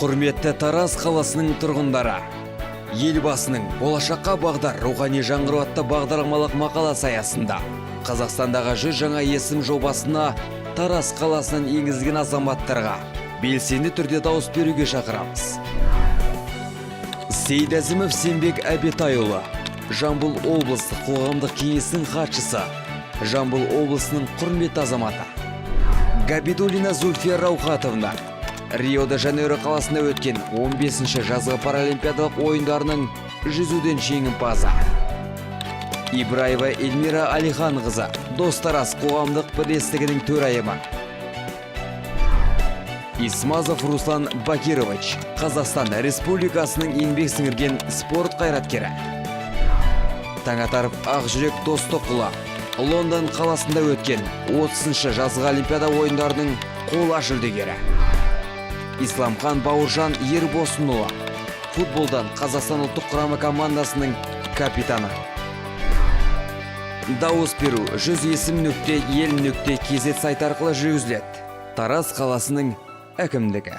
Құрметті Тараз қаласының тұрғындары, елбасының болашаққа бағдар рухани жаңғыру атты бағдарламалық мақаласы аясында Қазақстандағы 100 жаңа есім жобасына Тараз қаласынан енгізілген азаматтарға белсенді түрде дауыс беруге шақырамыз. Сейдәзімов Сембек Әбетайұлы, Жамбыл облыстық қоғамдық кеңесінің хатшысы, Жамбыл облысының құрметті азаматы. Габидуллина Зульфия Раухатовна, Рио-де-Жанейро қаласында өткен 15-ші жазғы паралимпиадалық ойындарының жүзуден жеңімпазы. Ибраева Эльмира Алиханқызы, Достараз қоғамдық бірлестігінің төрайымы. Исмазов Руслан Бакирович, Қазақстан Республикасының еңбек сіңірген спорт қайраткері. Таңатаров Ақжүрек Достықұлы, Лондон қаласында өткен 30-ші жазғы олимпиада ойындарының қола жүлдегері. Исламхан Бауыржан Ербосынұлы, футболдан Қазақстан ұлттық құрама командасының капитаны. Дауыс беру 100esім.el.kz сайты арқылы жүргізіледі. Тараз қаласының әкімдігі.